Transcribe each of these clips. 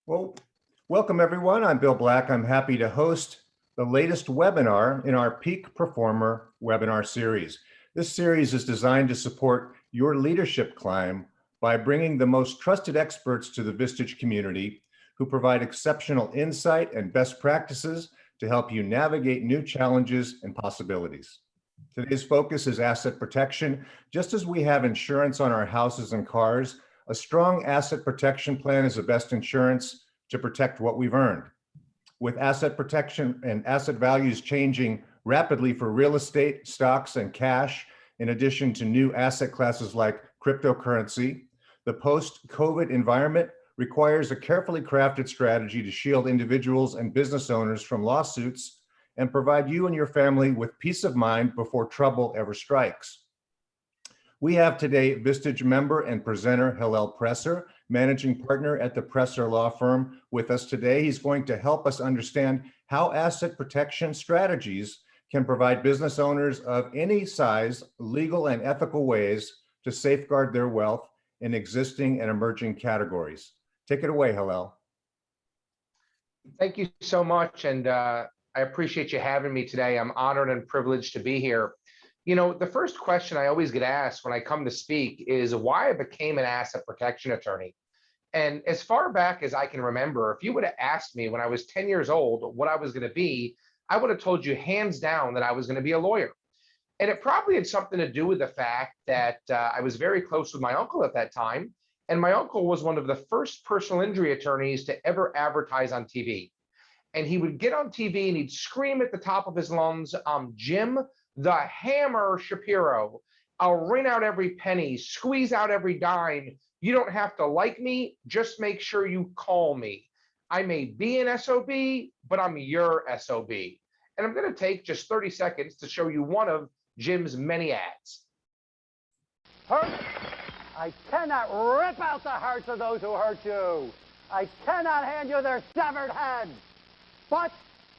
Well, welcome everyone. I'm Bill Black. I'm happy to host the latest webinar in our Peak Performer webinar series. This series is designed to support your leadership climb by bringing the most trusted experts to the Vistage community who provide exceptional insight and best practices to help you navigate new challenges and possibilities. Today's focus is asset protection. Just as we have insurance on our houses and cars, a strong asset protection plan is the best insurance to protect what we've earned. With asset protection and asset values changing rapidly for real estate, stocks, and cash, in addition to new asset classes like cryptocurrency, the post-COVID environment requires a carefully crafted strategy to shield individuals and business owners from lawsuits and provide you and your family with peace of mind before trouble ever strikes. We have today Vistage member and presenter Hillel Presser, managing partner at the Presser Law Firm, with us today. He's going to help us understand how asset protection strategies can provide business owners of any size legal and ethical ways to safeguard their wealth in existing and emerging categories. Take it away, Hillel. Thank you so much, and I appreciate you having me today. I'm honored and privileged to be here. You know, the first question I always get asked when I come to speak is why I became an asset protection attorney. And as far back as I can remember, if you would have asked me when I was 10 years old what I was going to be, I would have told you hands down that I was going to be a lawyer. And it probably had something to do with the fact that I was very close with my uncle at that time. And my uncle was one of the first personal injury attorneys to ever advertise on TV. And he would get on TV and he'd scream at the top of his lungs, I'm Jim the Hammer Shapiro. I'll wring out every penny, squeeze out every dime. You don't have to like me, just make sure you call me. I may be an SOB, but I'm your SOB. And I'm going to take just 30 seconds to show you one of Jim's many ads. Hurt? I cannot rip out the hearts of those who hurt you. I cannot hand you their severed heads. But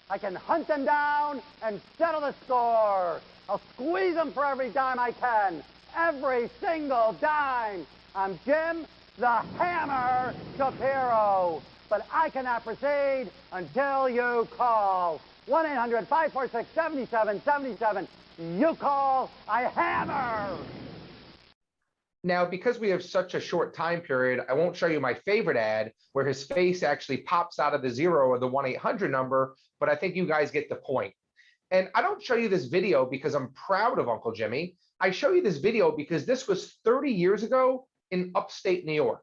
I can hunt them down and settle the score. I'll squeeze them for every dime I can. Every single dime. I'm Jim the Hammer Shapiro. But I cannot proceed until you call. 1-800-546-7777. You call, I hammer. Now, because we have such a short time period, I won't show you my favorite ad where his face actually pops out of the zero or the 1-800 number, but I think you guys get the point. And I don't show you this video because I'm proud of Uncle Jimmy. I show you this video because this was 30 years ago in upstate New York.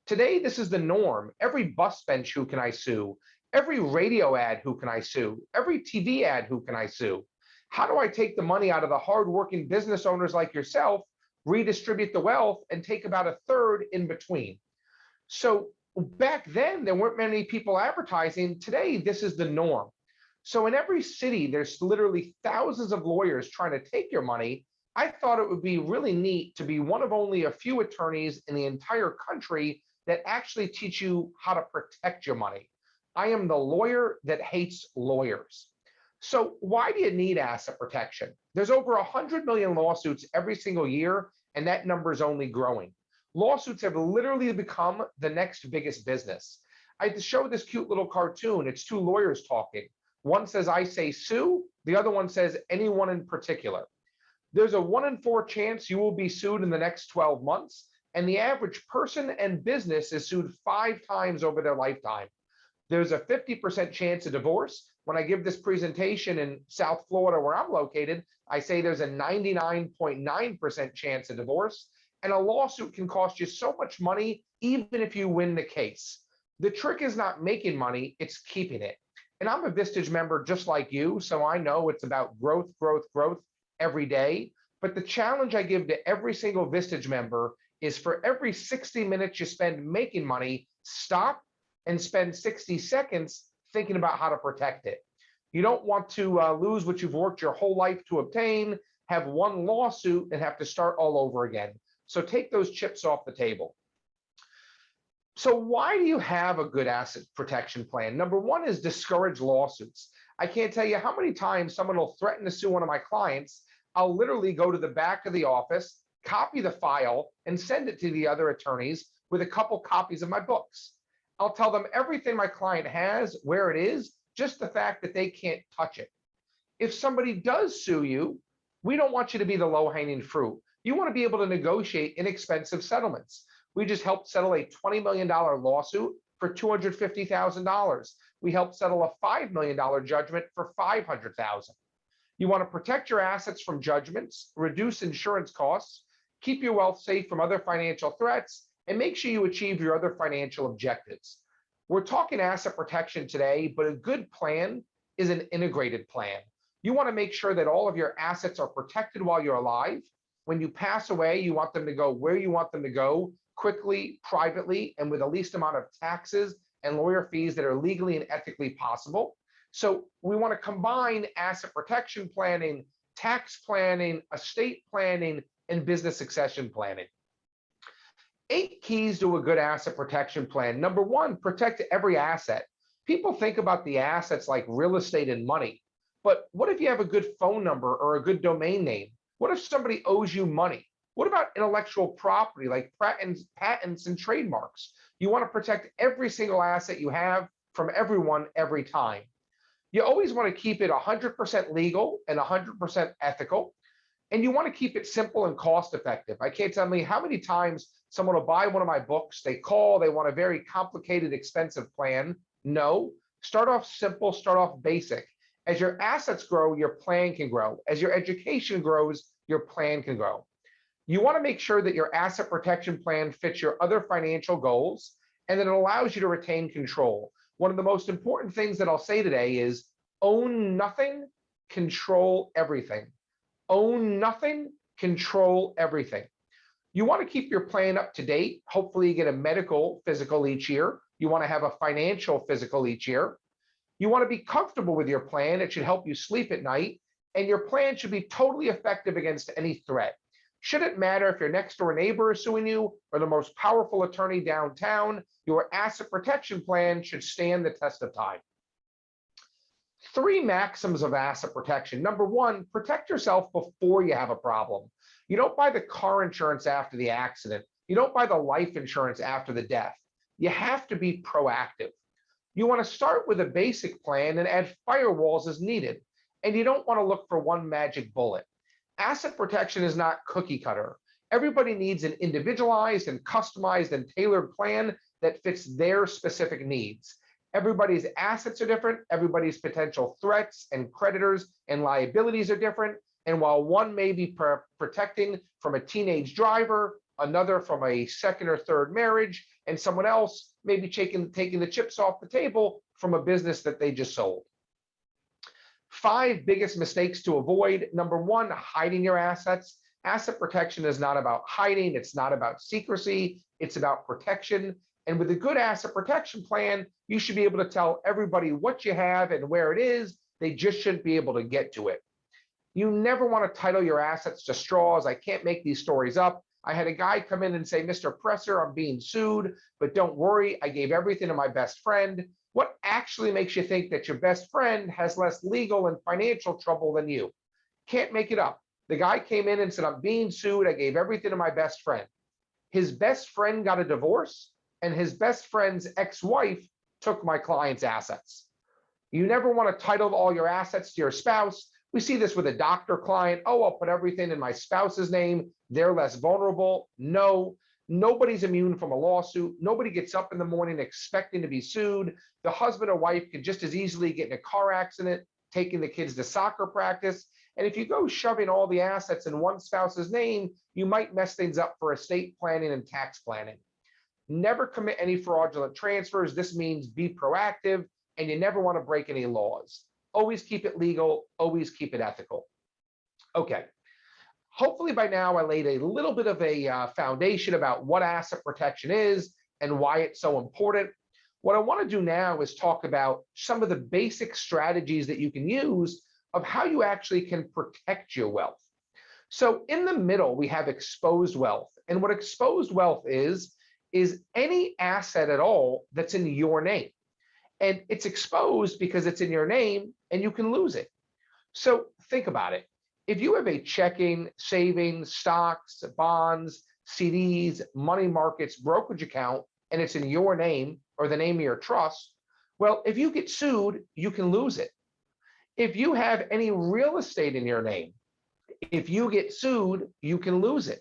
Today, this is the norm. Every bus bench, who can I sue? Every radio ad, who can I sue? Every TV ad, who can I sue? How do I take the money out of the hardworking business owners like yourself, redistribute the wealth, and take about a third in between? So back then, there weren't many people advertising. Today, this is the norm. So in every city, there's literally thousands of lawyers trying to take your money. I thought it would be really neat to be one of only a few attorneys in the entire country that actually teach you how to protect your money. I am the lawyer that hates lawyers. So why do you need asset protection? There's over 100 million lawsuits every single year, and that number is only growing. Lawsuits have literally become the next biggest business. I had to show this cute little cartoon. It's two lawyers talking. One says, I say sue. The other one says, anyone in particular. There's a 1 in 4 chance you will be sued in the next 12 months, and the average person and business is sued 5 times over their lifetime. There's a 50% chance of divorce. When I give this presentation in South Florida, where I'm located, I say there's a 99.9% chance of divorce. And a lawsuit can cost you so much money, even if you win the case. The trick is not making money, it's keeping it. And I'm a Vistage member just like you, so I know it's about growth, growth, growth every day. But the challenge I give to every single Vistage member is for every 60 minutes you spend making money, stop and spend 60 seconds thinking about how to protect it. You don't want to lose what you've worked your whole life to obtain, have one lawsuit, and have to start all over again. So take those chips off the table. So why do you have a good asset protection plan? Number one is discourage lawsuits. I can't tell you how many times someone will threaten to sue one of my clients. I'll literally go to the back of the office, copy the file, and send it to the other attorneys with a couple copies of my books. I'll tell them everything my client has, where it is, just the fact that they can't touch it. If somebody does sue you, we don't want you to be the low-hanging fruit. You want to be able to negotiate inexpensive settlements. We just helped settle a $20 million lawsuit for $250,000. We helped settle a $5 million judgment for $500,000. You want to protect your assets from judgments, reduce insurance costs, keep your wealth safe from other financial threats, and make sure you achieve your other financial objectives. We're talking asset protection today, but a good plan is an integrated plan. You want to make sure that all of your assets are protected while you're alive. When you pass away, you want them to go where you want them to go, quickly, privately, and with the least amount of taxes and lawyer fees that are legally and ethically possible. So we want to combine asset protection planning, tax planning, estate planning, and business succession planning. 8 keys to a good asset protection plan. Number 1, protect every asset. People think about the assets like real estate and money, but what if you have a good phone number or a good domain name? What if somebody owes you money? What about intellectual property like patents and trademarks? You want to protect every single asset you have from everyone every time. You always want to keep it 100% legal and 100% ethical. And you want to keep it simple and cost effective. I can't tell me how many times someone will buy one of my books, they call, they want a very complicated, expensive plan. No, start off simple, start off basic. As your assets grow, your plan can grow. As your education grows, your plan can grow. You want to make sure that your asset protection plan fits your other financial goals and that it allows you to retain control. One of the most important things that I'll say today is own nothing, control everything. Own nothing, control everything. You want to keep your plan up to date. Hopefully you get a medical physical each year. You want to have a financial physical each year. You want to be comfortable with your plan. It should help you sleep at night. And your plan should be totally effective against any threat. Shouldn't matter if your next door neighbor is suing you or the most powerful attorney downtown, your asset protection plan should stand the test of time. 3 maxims of asset protection. Number 1, protect yourself before you have a problem. You don't buy the car insurance after the accident. You don't buy the life insurance after the death. You have to be proactive. You want to start with a basic plan and add firewalls as needed. And you don't want to look for one magic bullet. Asset protection is not cookie cutter. Everybody needs an individualized and customized and tailored plan that fits their specific needs. Everybody's assets are different. Everybody's potential threats and creditors and liabilities are different. And while one may be protecting from a teenage driver, another from a second or third marriage, and someone else may be taking the chips off the table from a business that they just sold. 5 biggest mistakes to avoid. Number 1, hiding your assets. Asset protection is not about hiding. It's not about secrecy. It's about protection. And with a good asset protection plan, you should be able to tell everybody what you have and where it is. They just shouldn't be able to get to it. You never want to title your assets to straws. I can't make these stories up. I had a guy come in and say, Mr. Presser, I'm being sued, but don't worry, I gave everything to my best friend. What actually makes you think that your best friend has less legal and financial trouble than you? Can't make it up. The guy came in and said, I'm being sued. I gave everything to my best friend. His best friend got a divorce, and his best friend's ex-wife took my client's assets. You never want to title all your assets to your spouse. We see this with a doctor client. Oh, I'll put everything in my spouse's name. They're less vulnerable. No, nobody's immune from a lawsuit. Nobody gets up in the morning expecting to be sued. The husband or wife could just as easily get in a car accident, taking the kids to soccer practice. And if you go shoving all the assets in one spouse's name, you might mess things up for estate planning and tax planning. Never commit any fraudulent transfers. This means be proactive, and you never want to break any laws. Always keep it legal, always keep it ethical. Okay. Hopefully by now I laid a little bit of a foundation about what asset protection is and why it's so important. What I want to do now is talk about some of the basic strategies that you can use of how you actually can protect your wealth. So in the middle, we have exposed wealth. And what exposed wealth is any asset at all that's in your name. And it's exposed because it's in your name and you can lose it. So think about it. If you have a checking, savings, stocks, bonds, CDs, money markets, brokerage account, and it's in your name, or the name of your trust, well, if you get sued, you can lose it. If you have any real estate in your name, if you get sued, you can lose it.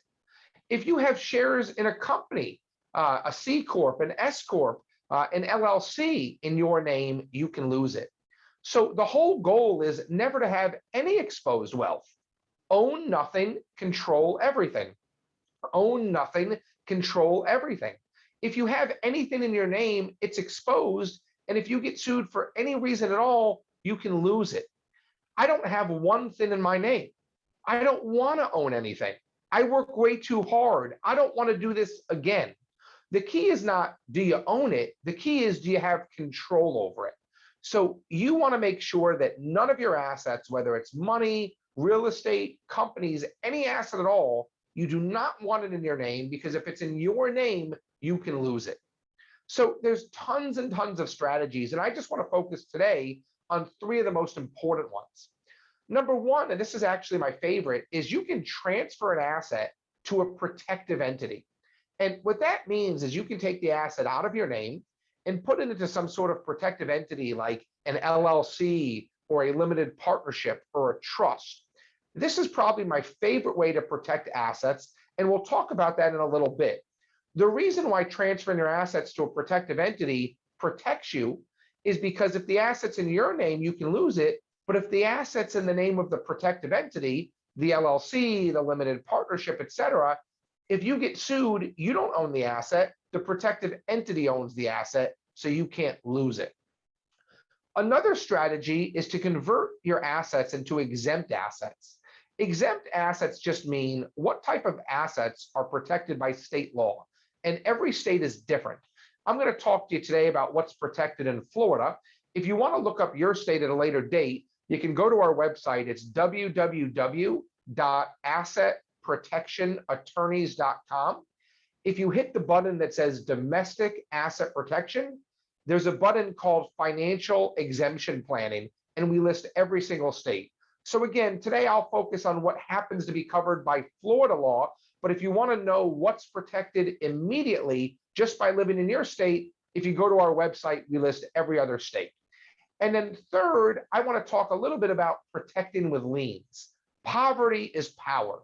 If you have shares in a company, a C Corp, an S Corp, an LLC in your name, you can lose it. So the whole goal is never to have any exposed wealth. Own nothing, control everything. Own nothing, control everything. If you have anything in your name, it's exposed. And if you get sued for any reason at all, you can lose it. I don't have one thing in my name. I don't want to own anything. I work way too hard. I don't want to do this again. The key is not, do you own it? The key is, do you have control over it? So you want to make sure that none of your assets, whether it's money, real estate, companies, any asset at all, you do not want it in your name, because if it's in your name, you can lose it. So there's tons and tons of strategies, and I just want to focus today on 3 of the most important ones. Number 1, and this is actually my favorite, is you can transfer an asset to a protective entity. And what that means is you can take the asset out of your name and put it into some sort of protective entity like an LLC or a limited partnership or a trust. This is probably my favorite way to protect assets, and we'll talk about that in a little bit. The reason why transferring your assets to a protective entity protects you is because if the asset's in your name, you can lose it. But if the asset's in the name of the protective entity, the LLC, the limited partnership, et cetera, if you get sued, you don't own the asset. The protective entity owns the asset, so you can't lose it. Another strategy is to convert your assets into exempt assets. Exempt assets just mean what type of assets are protected by state law, and every state is different. I'm going to talk to you today about what's protected in Florida. If you want to look up your state at a later date, you can go to our website. It's www.assetprotectionattorneys.com. If you hit the button that says domestic asset protection, there's a button called financial exemption planning, and we list every single state. So again, today I'll focus on what happens to be covered by Florida law, but if you want to know what's protected immediately just by living in your state, if you go to our website, we list every other state. And then third, I want to talk a little bit about protecting with liens. Poverty is power.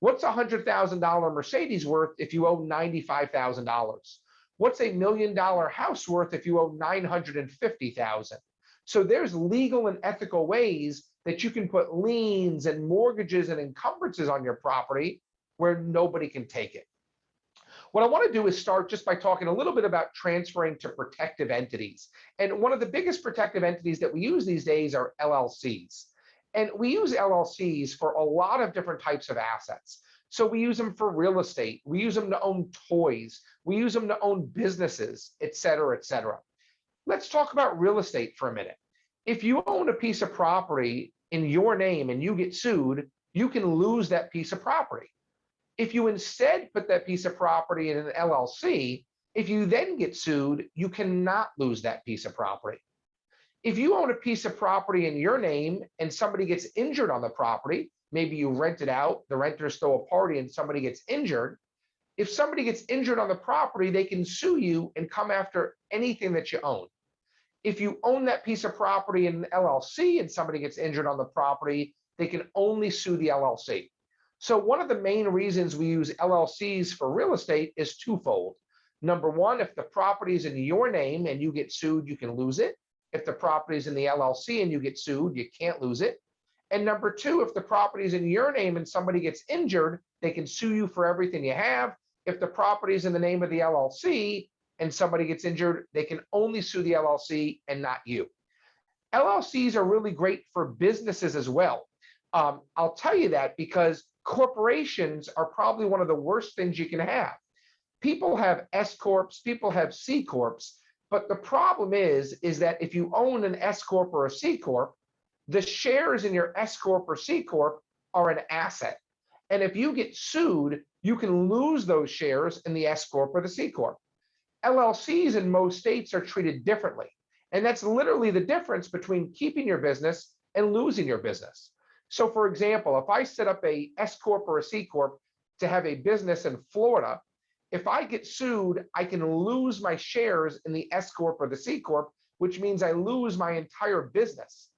What's a $100,000 Mercedes worth if you owe $95,000? What's $1 million house worth if you owe $950,000? So there's legal and ethical ways that you can put liens and mortgages and encumbrances on your property where nobody can take it. What I want to do is start just by talking a little bit about transferring to protective entities. And one of the biggest protective entities that we use these days are LLCs. And we use LLCs for a lot of different types of assets. So we use them for real estate. We use them to own toys. We use them to own businesses, et cetera, et cetera. Let's talk about real estate for a minute. If you own a piece of property in your name and you get sued, you can lose that piece of property. If you instead put that piece of property in an LLC, if you then get sued, you cannot lose that piece of property. If you own a piece of property in your name and somebody gets injured on the property, maybe you rent it out, the renters throw a party and somebody gets injured. If somebody gets injured on the property, they can sue you and come after anything that you own. If you own that piece of property in an LLC and somebody gets injured on the property, they can only sue the LLC. So one of the main reasons we use LLCs for real estate is twofold. Number one, if the property is in your name and you get sued, you can lose it. If the property is in the LLC and you get sued, you can't lose it. And number two, if the property is in your name and somebody gets injured, they can sue you for everything you have. If the property is in the name of the LLC and somebody gets injured, they can only sue the LLC and not you. LLCs are really great for businesses as well. I'll tell you that because corporations are probably one of the worst things you can have. People have S Corps, people have C Corps, but the problem is that if you own an S Corp or a C Corp, the shares in your S Corp or C Corp are an asset. And if you get sued, you can lose those shares in the S Corp or the C Corp. LLCs in most states are treated differently. And that's literally the difference between keeping your business and losing your business. So for example, if I set up a S Corp or a C Corp to have a business in Florida, If I get sued, I can lose my shares in the S Corp or the C Corp, which means I lose my entire business.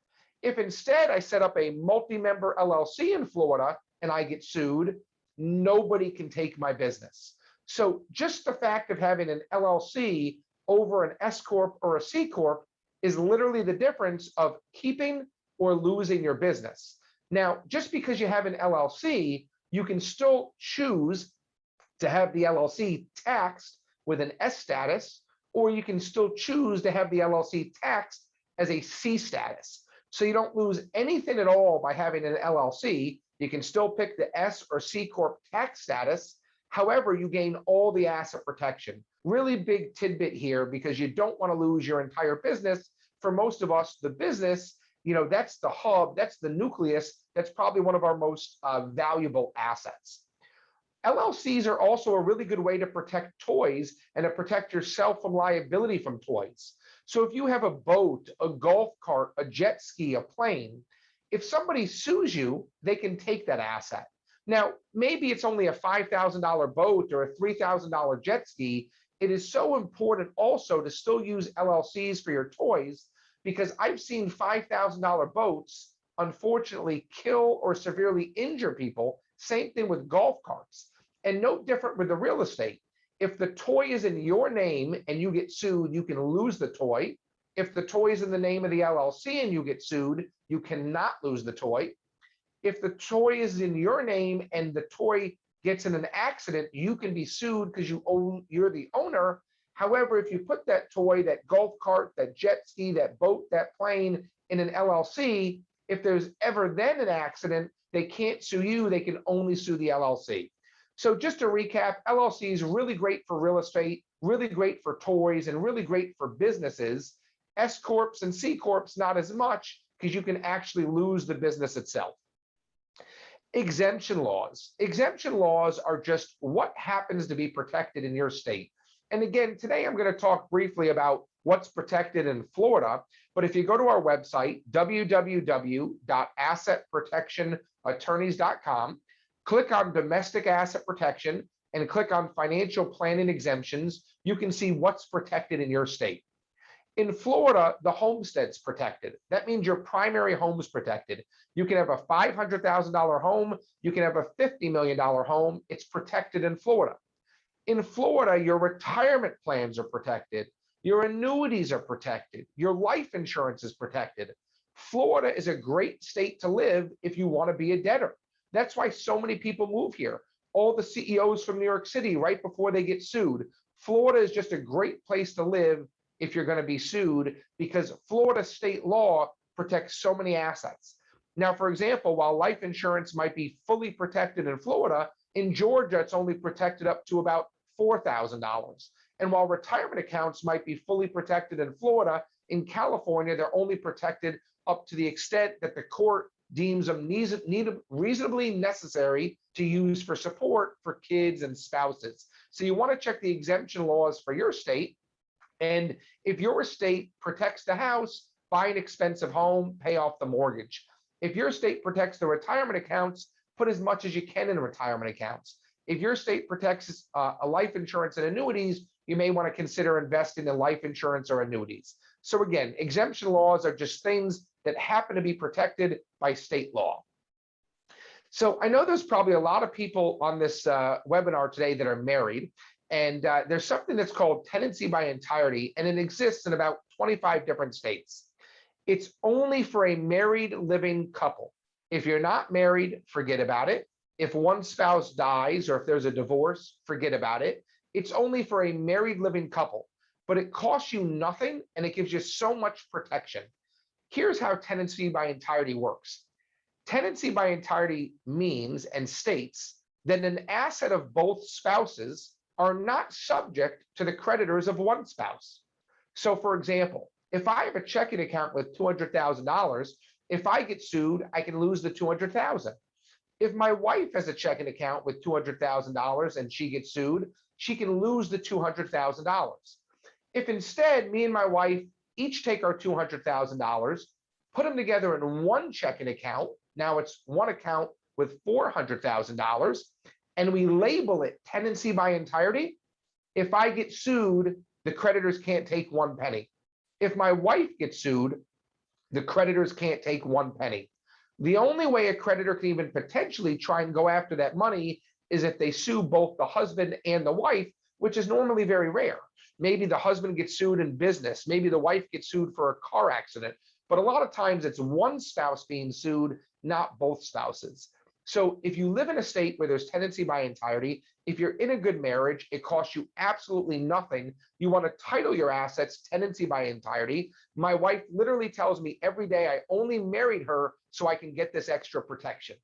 If instead I set up a multi-member LLC in Florida and I get sued, nobody can take my business. So just the fact of having an LLC over an S Corp or a C Corp is literally the difference of keeping or losing your business. Now, just because you have an LLC, you can still choose to have the LLC taxed with an S status, or you can still choose to have the LLC taxed as a C status. So you don't lose anything at all by having an LLC. You can still pick the S or C Corp tax status. However, you gain all the asset protection. Really big tidbit here, because you don't want to lose your entire business. For most of us, the business, that's the hub, that's the nucleus, that's probably one of our most valuable assets. LLCs are also a really good way to protect toys and to protect yourself from liability from toys. So if you have a boat, a golf cart, a jet ski, a plane, if somebody sues you, they can take that asset. Now, maybe it's only a $5,000 boat or a $3,000 jet ski. It is so important also to still use LLCs for your toys, because I've seen $5,000 boats unfortunately kill or severely injure people. Same thing with golf carts. And no different with the real estate. If the toy is in your name and you get sued, you can lose the toy. If the toy is in the name of the LLC and you get sued, you cannot lose the toy. If the toy is in your name and the toy gets in an accident, you can be sued because you're the owner. However, if you put that toy, that golf cart, that jet ski, that boat, that plane in an LLC, if there's ever then an accident, they can't sue you, they can only sue the LLC. So just to recap, LLC is really great for real estate, really great for toys, and really great for businesses. S Corps and C Corps, not as much, because you can actually lose the business itself. Exemption laws. Exemption laws are just what happens to be protected in your state. And again, today I'm going to talk briefly about what's protected in Florida. But if you go to our website, www.assetprotectionattorneys.com, click on domestic asset protection and click on financial planning exemptions, you can see what's protected in your state. In Florida, the homestead's protected. That means your primary home is protected. You can have a $500,000 home. You can have a $50 million home. It's protected in Florida. In Florida, your retirement plans are protected. Your annuities are protected. Your life insurance is protected. Florida is a great state to live if you want to be a debtor. That's why so many people move here. All the CEOs from New York City, right before they get sued. Florida is just a great place to live if you're going to be sued, because Florida state law protects so many assets. Now, for example, while life insurance might be fully protected in Florida, in Georgia, it's only protected up to about $4,000. And while retirement accounts might be fully protected in Florida, in California, they're only protected up to the extent that the court deems them reasonably necessary to use for support for kids and spouses. So you want to check the exemption laws for your state. And if your state protects the house, buy an expensive home, pay off the mortgage. If your state protects the retirement accounts, put as much as you can in retirement accounts. If your state protects a life insurance and annuities, you may want to consider investing in life insurance or annuities. So again, exemption laws are just things that happen to be protected by state law. So I know there's probably a lot of people on this webinar today that are married, and there's something that's called tenancy by entirety, and it exists in about 25 different states. It's only for a married living couple. If you're not married, forget about it. If one spouse dies or if there's a divorce, forget about it. It's only for a married living couple, but it costs you nothing and it gives you so much protection. Here's how tenancy by entirety works. Tenancy by entirety means and states that an asset of both spouses are not subject to the creditors of one spouse. So for example, if I have a checking account with $200,000, if I get sued, I can lose the $200,000. If my wife has a checking account with $200,000 and she gets sued, she can lose the $200,000. If instead me and my wife each take our $200,000, put them together in one checking account, now it's one account with $400,000, and we label it tenancy by entirety, If I get sued, the creditors can't take 1 penny. If my wife gets sued, the creditors can't take 1 penny. The only way a creditor can even potentially try and go after that money is if they sue both the husband and the wife, which is normally very rare. Maybe the husband gets sued in business. Maybe the wife gets sued for a car accident. But a lot of times it's one spouse being sued, not both spouses. So if you live in a state where there's tenancy by entirety, if you're in a good marriage, it costs you absolutely nothing. You want to title your assets tenancy by entirety. My wife literally tells me every day I only married her so I can get this extra protection.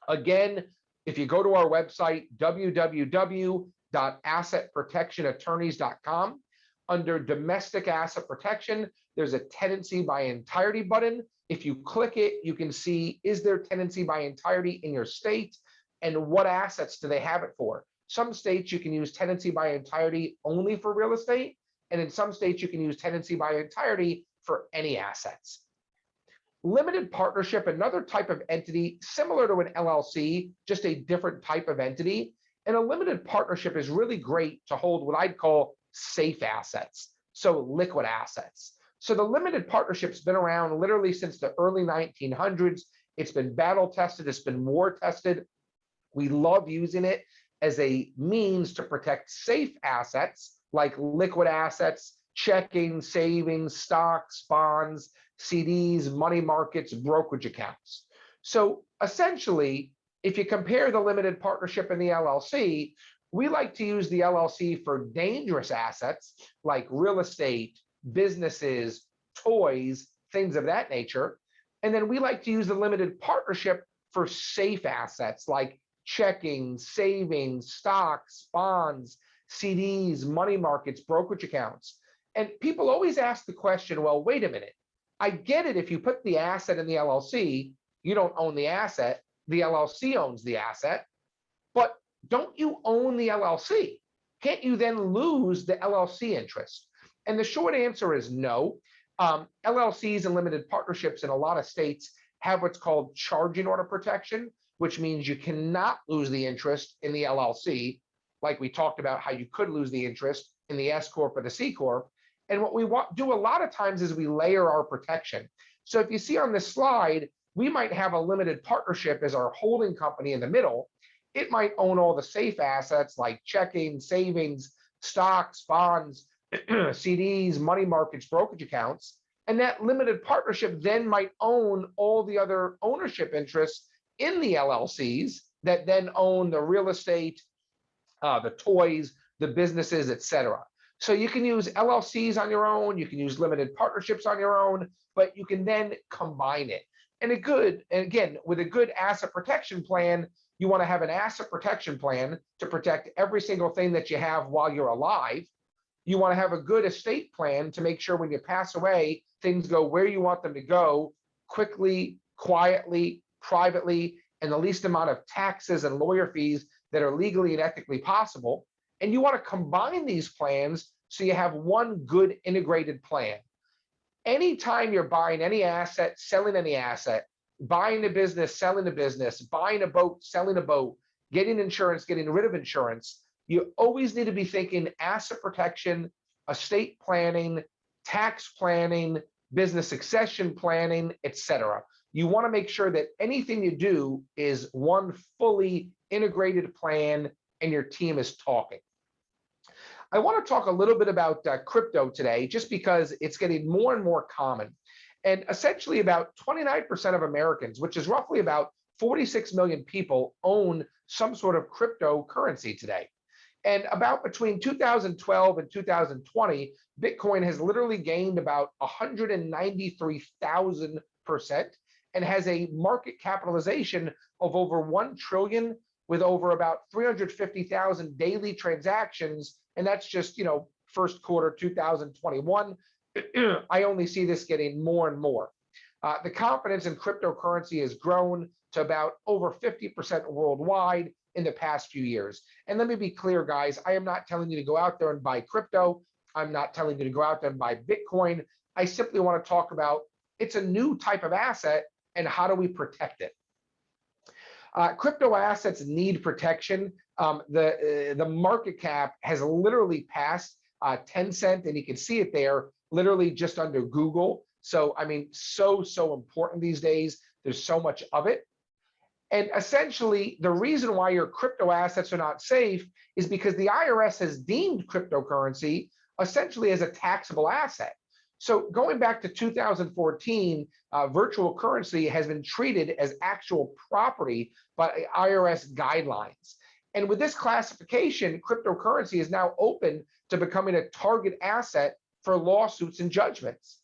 Again, if you go to our website, www.assetprotectionattorneys.com, under domestic asset protection, there's a tenancy by entirety button. If you click it, you can see, is there tenancy by entirety in your state and what assets do they have it for? Some states you can use tenancy by entirety only for real estate. And in some states you can use tenancy by entirety for any assets. Limited partnership, another type of entity similar to an LLC, just a different type of entity. And a limited partnership is really great to hold what I'd call safe assets, so liquid assets. So the limited partnership's been around literally since the early 1900s. It's been battle tested, it's been war tested. We love using it as a means to protect safe assets like liquid assets, checking, savings, stocks, bonds, CDs, money markets, brokerage accounts. So essentially, if you compare the limited partnership and the LLC, we like to use the LLC for dangerous assets like real estate, businesses, toys, things of that nature. And then we like to use the limited partnership for safe assets like checking, savings, stocks, bonds, CDs, money markets, brokerage accounts. And people always ask the question, well, wait a minute. I get it. If you put the asset in the LLC, you don't own the asset. The LLC owns the asset. But don't you own the LLC? Can't you then lose the LLC interest? And the short answer is no. LLCs and limited partnerships in a lot of states have what's called charging order protection, which means you cannot lose the interest in the LLC, like we talked about how you could lose the interest in the S Corp or the C Corp. And what we do a lot of times is we layer our protection. So if you see on this slide, we might have a limited partnership as our holding company in the middle. It might own all the safe assets like checking, savings, stocks, bonds, CDs, money markets, brokerage accounts. And that limited partnership then might own all the other ownership interests in the LLCs that then own the real estate, the toys, the businesses, etc. So you can use LLCs on your own, you can use limited partnerships on your own, but you can then combine it. And again, with a good asset protection plan, you want to have an asset protection plan to protect every single thing that you have while you're alive. You want to have a good estate plan to make sure when you pass away, things go where you want them to go, quickly, quietly, privately, and the least amount of taxes and lawyer fees that are legally and ethically possible. And you want to combine these plans so you have one good integrated plan. Anytime you're buying any asset, selling any asset, buying a business, selling a business, buying a boat, selling a boat, getting insurance, getting rid of insurance, you always need to be thinking asset protection, estate planning, tax planning, business succession planning, etc. You want to make sure that anything you do is one fully integrated plan and your team is talking. I want to talk a little bit about crypto today, just because it's getting more and more common. And essentially about 29% of Americans, which is roughly about 46 million people, own some sort of cryptocurrency today. And about between 2012 and 2020, Bitcoin has literally gained about 193,000% and has a market capitalization of over 1 trillion with over about 350,000 daily transactions. And that's just, first quarter 2021. I only see this getting more and more. The confidence in cryptocurrency has grown to about over 50% worldwide in the past few years. And let me be clear, guys, I am not telling you to go out there and buy crypto. I'm not telling you to go out there and buy Bitcoin. I simply want to talk about it's a new type of asset and how do we protect it. Crypto assets need protection. The market cap has literally passed 10 cent, and you can see it there, literally just under Google. So, I mean, so important these days. There's so much of it. And essentially, the reason why your crypto assets are not safe is because the IRS has deemed cryptocurrency essentially as a taxable asset. So going back to 2014, virtual currency has been treated as actual property by IRS guidelines. And with this classification, cryptocurrency is now open to becoming a target asset for lawsuits and judgments.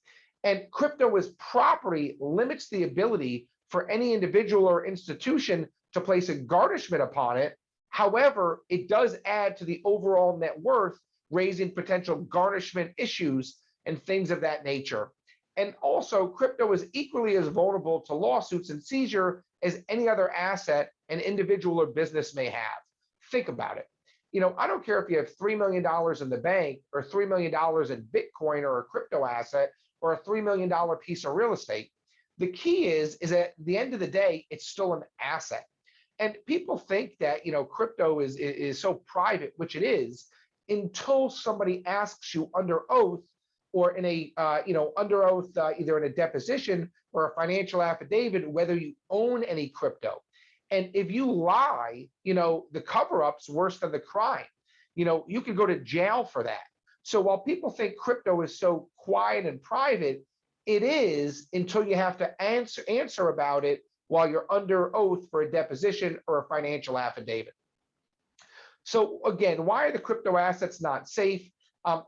And crypto as property limits the ability for any individual or institution to place a garnishment upon it. However, it does add to the overall net worth, raising potential garnishment issues and things of that nature. And also, crypto is equally as vulnerable to lawsuits and seizure as any other asset an individual or business may have. Think about it. You know, I don't care if you have $3 million in the bank or $3 million in Bitcoin or a crypto asset or a $3 million piece of real estate. The key is at the end of the day, it's still an asset. And people think that, you know, crypto is so private, which it is, until somebody asks you under oath or in a, under oath, either in a deposition or a financial affidavit, whether you own any crypto. And if you lie, you know, the cover-up's worse than the crime. You know, you can go to jail for that. So while people think crypto is so quiet and private, it is until you have to answer about it while you're under oath for a deposition or a financial affidavit. So again, why are the crypto assets not safe?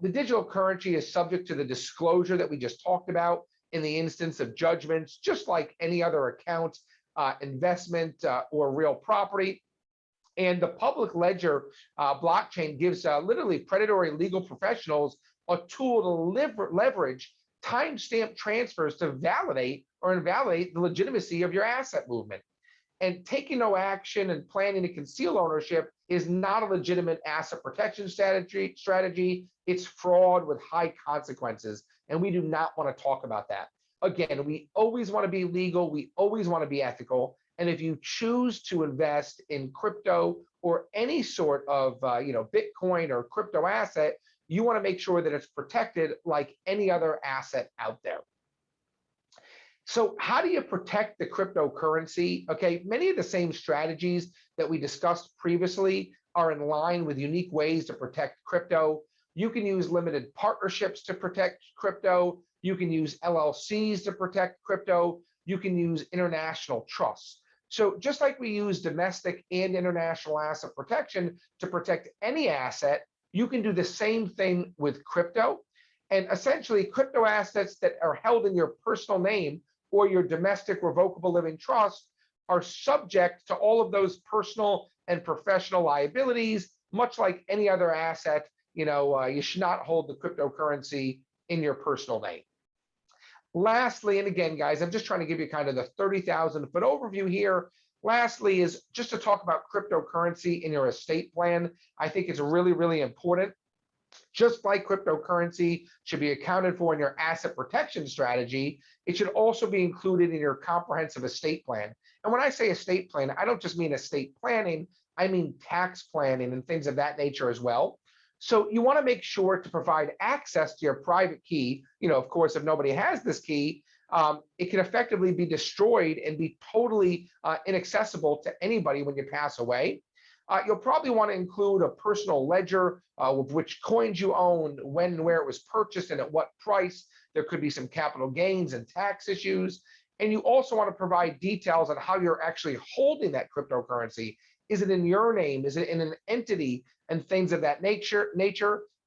The digital currency is subject to the disclosure that we just talked about in the instance of judgments, just like any other account, investment, or real property. And the public ledger blockchain gives literally predatory legal professionals a tool to leverage timestamp transfers to validate or invalidate the legitimacy of your asset movement. And taking no action and planning to conceal ownership is not a legitimate asset protection strategy. It's fraud with high consequences, and we do not want to talk about that. Again, we always want to be legal. We always want to be ethical. And if you choose to invest in crypto or any sort of Bitcoin or crypto asset, you want to make sure that it's protected like any other asset out there. So how do you protect the cryptocurrency? Okay, many of the same strategies that we discussed previously are in line with unique ways to protect crypto. You can use limited partnerships to protect crypto. You can use LLCs to protect crypto. You can use international trusts. So just like we use domestic and international asset protection to protect any asset, you can do the same thing with crypto. And essentially, crypto assets that are held in your personal name or your domestic revocable living trust are subject to all of those personal and professional liabilities, much like any other asset. You should not hold the cryptocurrency in your personal name. Lastly, and again, guys, I'm just trying to give you kind of the 30,000-foot overview here. Lastly is just to talk about cryptocurrency in your estate plan. I think it's really, really important. Just like cryptocurrency should be accounted for in your asset protection strategy, it should also be included in your comprehensive estate plan. And when I say estate plan, I don't just mean estate planning, I mean tax planning and things of that nature as well. So you want to make sure to provide access to your private key. Of course, if nobody has this key, it can effectively be destroyed and be totally inaccessible to anybody when you pass away. You'll probably want to include a personal ledger with which coins you own, when and where it was purchased, and at what price. There could be some capital gains and tax issues. And you also want to provide details on how you're actually holding that cryptocurrency. Is it in your name? Is it in an entity? And things of that nature.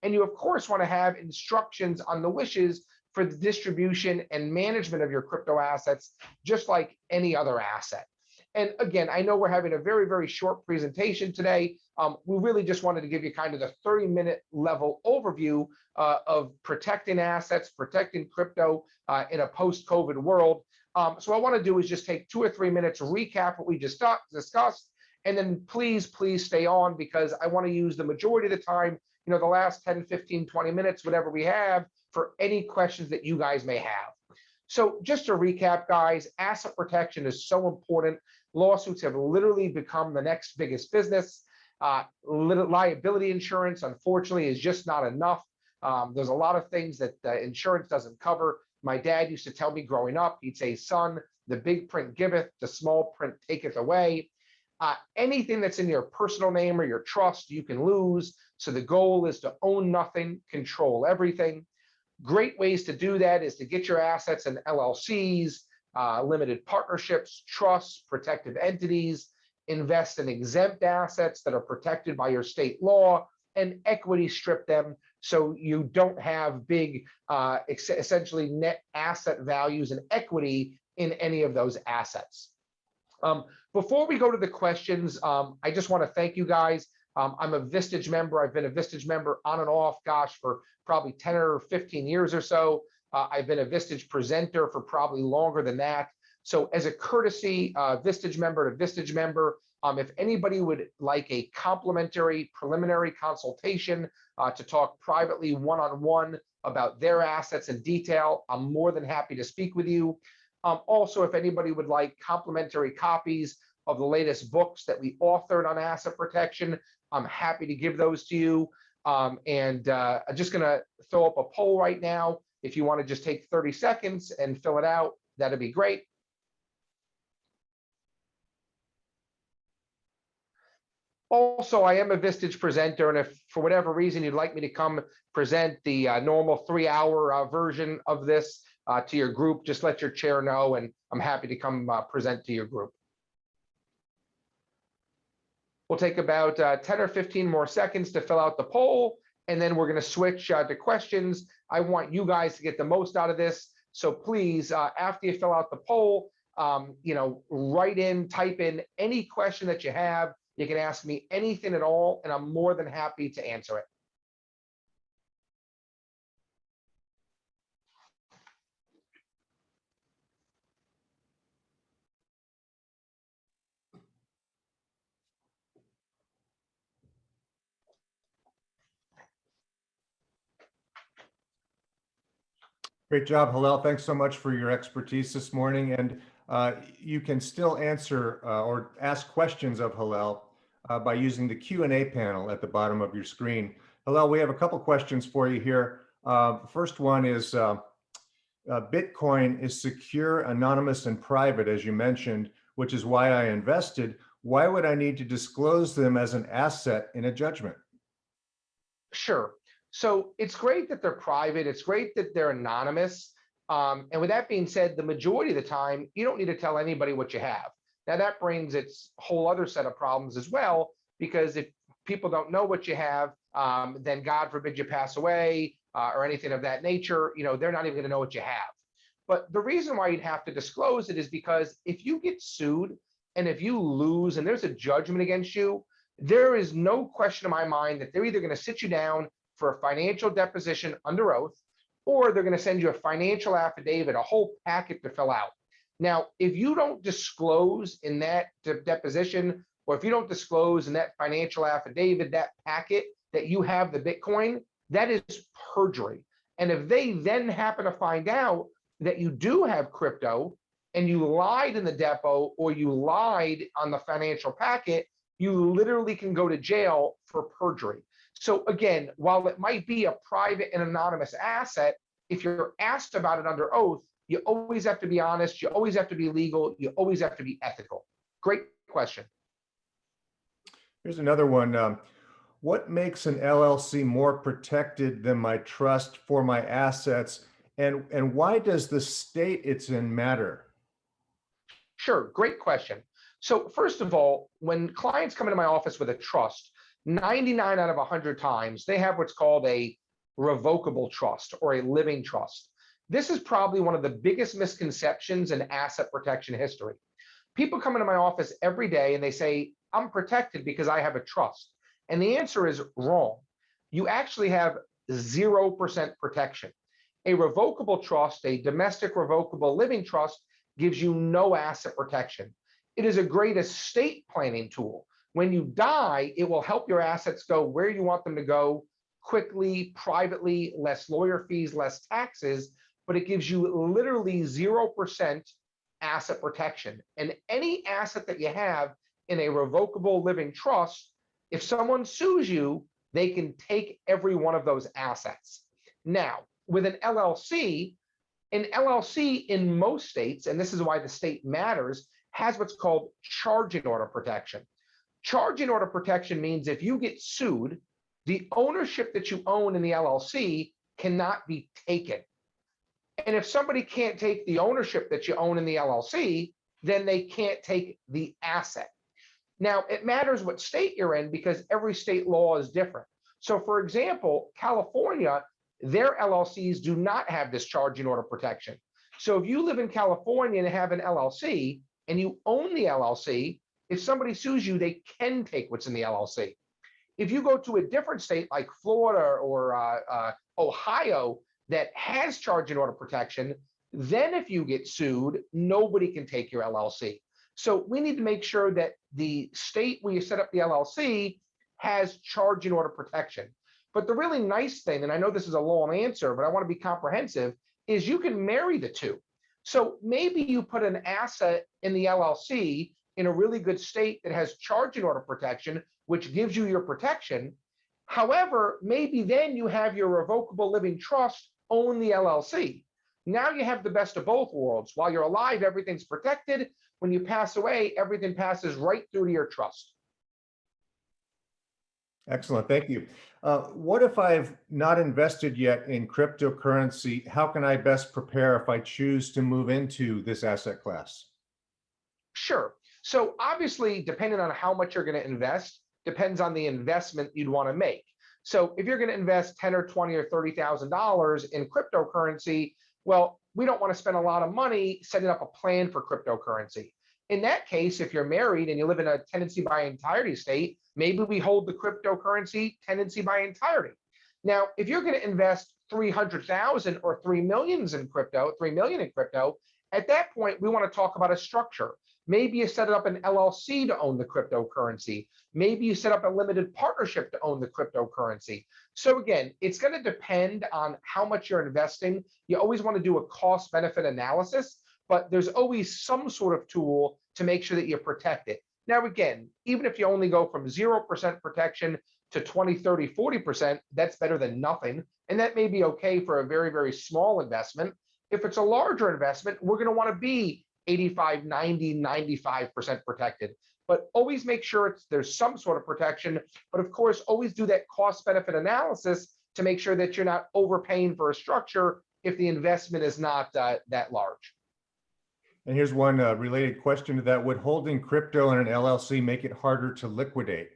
And you, of course, want to have instructions on the wishes for the distribution and management of your crypto assets, just like any other asset. And again, I know we're having a very, very short presentation today. We really just wanted to give you kind of the 30-minute level overview of protecting assets, protecting crypto in a post-COVID world. So what I want to do is just take 2 or 3 minutes to recap what we just discussed. And then please stay on, because I want to use the majority of the time, the last 10, 15, 20 minutes, whatever we have, for any questions that you guys may have. So just to recap, guys, asset protection is so important. Lawsuits have literally become the next biggest business. Liability insurance, unfortunately, is just not enough. There's a lot of things that insurance doesn't cover. My dad used to tell me growing up, he'd say, son, the big print giveth, the small print taketh away. Anything that's in your personal name or your trust, you can lose. So the goal is to own nothing, control everything. Great ways to do that is to get your assets in LLCs, limited partnerships, trusts, protected entities, invest in exempt assets that are protected by your state law, and equity strip them so you don't have big, essentially net asset values and equity in any of those assets. Before we go to the questions, I just want to thank you guys. I'm a Vistage member. I've been a Vistage member on and off, gosh, for probably 10 or 15 years or so. I've been a Vistage presenter for probably longer than that. So as a courtesy, Vistage member to Vistage member, if anybody would like a complimentary preliminary consultation to talk privately one-on-one about their assets in detail, I'm more than happy to speak with you. Also, if anybody would like complimentary copies of the latest books that we authored on asset protection, I'm happy to give those to you. I'm just going to throw up a poll right now. If you want to just take 30 seconds and fill it out, that'd be great. Also, I am a Vistage presenter, and if for whatever reason you'd like me to come present the normal 3-hour version of this to your group, just let your chair know, and I'm happy to come present to your group. We'll take about 10 or 15 more seconds to fill out the poll, and then we're going to switch to questions. I want you guys to get the most out of this, so please, after you fill out the poll, write in, type in any question that you have. You can ask me anything at all, and I'm more than happy to answer it. Great job, Hillel. Thanks so much for your expertise this morning. And you can still answer or ask questions of Hillel by using the Q&A panel at the bottom of your screen. Hillel, we have a couple questions for you here. First one is, Bitcoin is secure, anonymous, and private, as you mentioned, which is why I invested. Why would I need to disclose them as an asset in a judgment? Sure. So it's great that they're private. It's great that they're anonymous. And with that being said, the majority of the time, you don't need to tell anybody what you have. Now that brings its whole other set of problems as well, because if people don't know what you have, then God forbid you pass away or anything of that nature, they're not even going to know what you have. But the reason why you'd have to disclose it is because if you get sued and if you lose and there's a judgment against you, there is no question in my mind that they're either going to sit you down for a financial deposition under oath, or they're going to send you a financial affidavit, a whole packet to fill out. Now, if you don't disclose in that deposition, or if you don't disclose in that financial affidavit, that packet that you have the Bitcoin, that is perjury. And if they then happen to find out that you do have crypto and you lied in the depo or you lied on the financial packet, you literally can go to jail for perjury. So again, while it might be a private and anonymous asset, if you're asked about it under oath, you always have to be honest, you always have to be legal, you always have to be ethical. Great question. Here's another one. What makes an LLC more protected than my trust for my assets? And why does the state it's in matter? Sure, great question. So first of all, when clients come into my office with a trust, 99 out of 100 times, they have what's called a revocable trust or a living trust. This is probably one of the biggest misconceptions in asset protection history. People come into my office every day and they say, I'm protected because I have a trust. And the answer is wrong. You actually have 0% protection. A revocable trust, a domestic revocable living trust, gives you no asset protection. It is a great estate planning tool. When you die, it will help your assets go where you want them to go quickly, privately, less lawyer fees, less taxes, but it gives you literally 0% asset protection. And any asset that you have in a revocable living trust If someone sues you, they can take every one of those assets. Now, with an LLC in most states, and this is why the state matters, has what's called charging order protection. Charging order protection means if you get sued, the ownership that you own in the LLC cannot be taken. And if somebody can't take the ownership that you own in the LLC, then they can't take the asset. Now, it matters what state you're in because every state law is different. So for example, California, their LLCs do not have this charging order protection. So if you live in California and have an LLC and you own the LLC, if somebody sues you, they can take what's in the LLC. If you go to a different state like Florida or Ohio that has charging order protection, then if you get sued, nobody can take your LLC. So we need to make sure that the state where you set up the LLC has charging order protection. But the really nice thing, and I know this is a long answer, but I want to be comprehensive, is you can marry the two. So maybe you put an asset in the LLC in a really good state that has charging order protection, which gives you your protection. However, maybe then you have your revocable living trust own the LLC. Now you have the best of both worlds. While you're alive, everything's protected. When you pass away, everything passes right through to your trust. Excellent, thank you. What if I've not invested yet in cryptocurrency? How can I best prepare if I choose to move into this asset class? Sure. So obviously, depending on how much you're going to invest, depends on the investment you'd want to make. So if you're going to invest $10 or $20 or $30,000 in cryptocurrency, well, we don't want to spend a lot of money setting up a plan for cryptocurrency. In that case, if you're married and you live in a tenancy by entirety state, maybe we hold the cryptocurrency tenancy by entirety. Now, if you're going to invest 300,000 or 3 million in crypto, at that point, we want to talk about a structure. Maybe you set up an LLC to own the cryptocurrency. Maybe you set up a limited partnership to own the cryptocurrency. So again, it's going to depend on how much you're investing. You always want to do a cost benefit analysis, but there's always some sort of tool to make sure that you protect it. Now, again, even if you only go from 0% protection to 20, 30, 40%, that's better than nothing. And that may be okay for a very, very small investment. If it's a larger investment, we're going to want to be 85, 90, 95% protected. But always make sure there's some sort of protection. But of course, always do that cost benefit analysis to make sure that you're not overpaying for a structure if the investment is not that large. And here's one related question to that. Would holding crypto in an LLC make it harder to liquidate?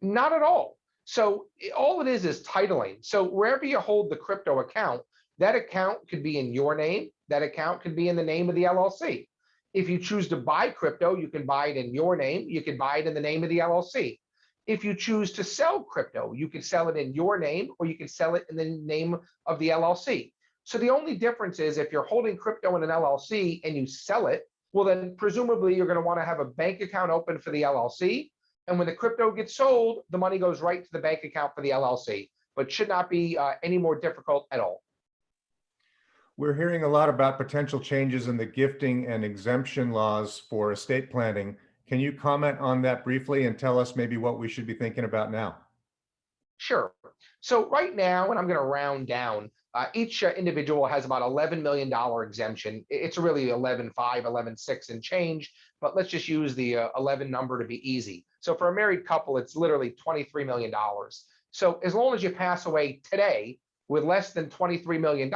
Not at all. So all it is titling. So wherever you hold the crypto account, that account could be in your name. That account could be in the name of the LLC. If you choose to buy crypto, you can buy it in your name. You can buy it in the name of the LLC. If you choose to sell crypto, you can sell it in your name or you can sell it in the name of the LLC. So the only difference is if you're holding crypto in an LLC and you sell it, well, then presumably you're going to want to have a bank account open for the LLC. And when the crypto gets sold, the money goes right to the bank account for the LLC, but should not be any more difficult at all. We're hearing a lot about potential changes in the gifting and exemption laws for estate planning. Can you comment on that briefly and tell us maybe what we should be thinking about now? Sure. So right now, and I'm going to round down, each individual has about $11 million exemption. It's really 11.5, 11.6 and change, but let's just use the 11 number to be easy. So for a married couple, it's literally $23 million. So as long as you pass away today with less than $23 million,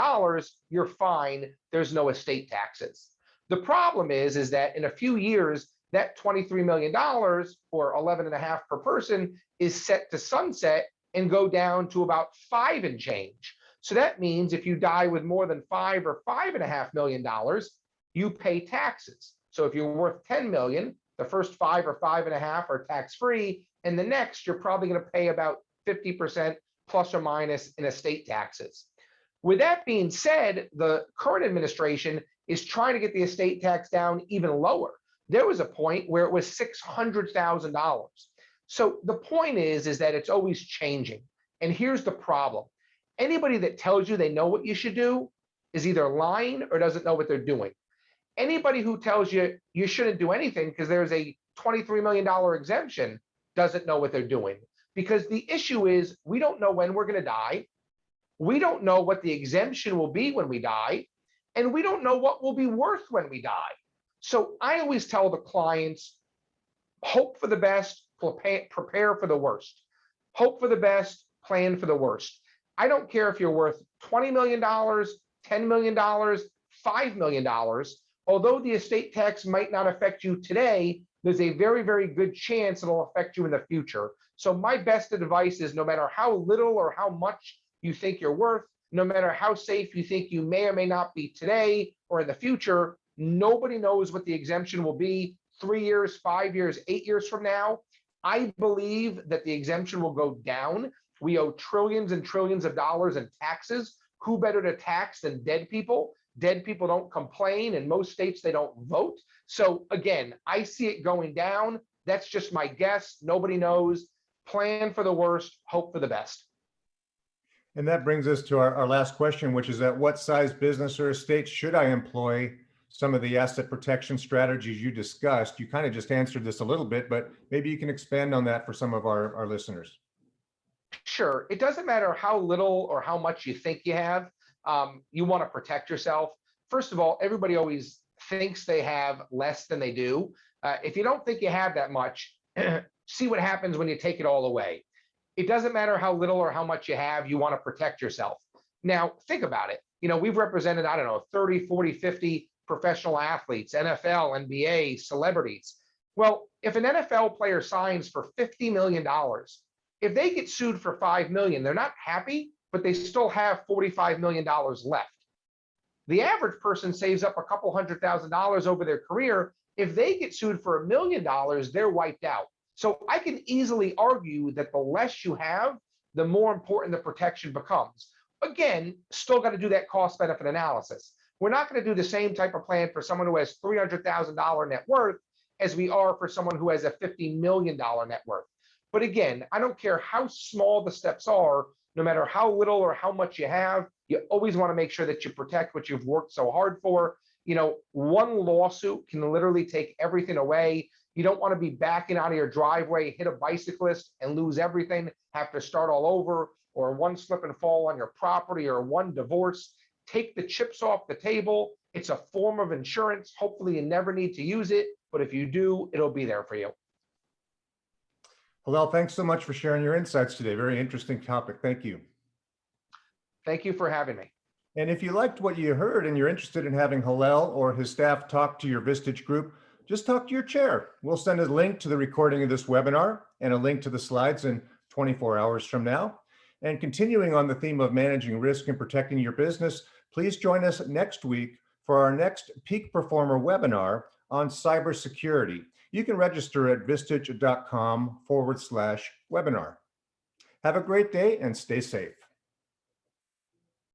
you're fine. There's no estate taxes. The problem is that in a few years, that $23 million or 11.5 per person is set to sunset and go down to about 5 and change. So that means if you die with more than $5 or $5.5 million, you pay taxes. So if you're worth 10 million, the first 5 or 5.5 are tax-free, and the next you're probably going to pay about 50% plus or minus in estate taxes. With that being said, the current administration is trying to get the estate tax down even lower. There was a point where it was $600,000. So the point is that it's always changing. And here's the problem. Anybody that tells you they know what you should do is either lying or doesn't know what they're doing. Anybody who tells you you shouldn't do anything because there's a $23 million exemption, doesn't know what they're doing. Because the issue is we don't know when we're going to die. We don't know what the exemption will be when we die. And we don't know what will be worth when we die. So I always tell the clients, hope for the best, prepare for the worst. Hope for the best, plan for the worst. I don't care if you're worth $20 million, $10 million, $5 million. Although the estate tax might not affect you today, there's a very, very good chance it'll affect you in the future. So my best advice is no matter how little or how much you think you're worth, no matter how safe you think you may or may not be today or in the future, nobody knows what the exemption will be 3 years, 5 years, 8 years from now. I believe that the exemption will go down. We owe trillions and trillions of dollars in taxes. Who better to tax than dead people? Dead people don't complain. In most states, they don't vote. So again, I see it going down. That's just my guess. Nobody knows. Plan for the worst, hope for the best. And that brings us to our last question, which is at what size business or estate should I employ some of the asset protection strategies you discussed? You kind of just answered this a little bit, but maybe you can expand on that for some of our listeners. Sure. It doesn't matter how little or how much you think you have. You want to protect yourself. First of all, everybody always thinks they have less than they do. If you don't think you have that much, see what happens when you take it all away. It doesn't matter how little or how much you have, you want to protect yourself. Now, think about it. We've represented, 30, 40, 50 professional athletes, NFL, NBA, celebrities. Well, if an NFL player signs for $50 million, if they get sued for $5 million, they're not happy, but they still have $45 million left. The average person saves up a couple $100,000 over their career. If they get sued for $1 million, they're wiped out. So I can easily argue that the less you have, the more important the protection becomes. Again, still got to do that cost benefit analysis. We're not going to do the same type of plan for someone who has $300,000 net worth as we are for someone who has a $50 million net worth. But again, I don't care how small the steps are, no matter how little or how much you have, you always want to make sure that you protect what you've worked so hard for. One lawsuit can literally take everything away. You don't want to be backing out of your driveway, hit a bicyclist and lose everything, have to start all over, or one slip and fall on your property, or one divorce. Take the chips off the table. It's a form of insurance. Hopefully you never need to use it, but if you do, it'll be there for you. Hillel, thanks so much for sharing your insights today. Very interesting topic. Thank you. Thank you for having me. And if you liked what you heard and you're interested in having Hillel or his staff talk to your Vistage group, just talk to your chair. We'll send a link to the recording of this webinar and a link to the slides in 24 hours from now. And continuing on the theme of managing risk and protecting your business, please join us next week for our next Peak Performer webinar on cybersecurity. You can register at vistage.com/webinar. Have a great day and stay safe.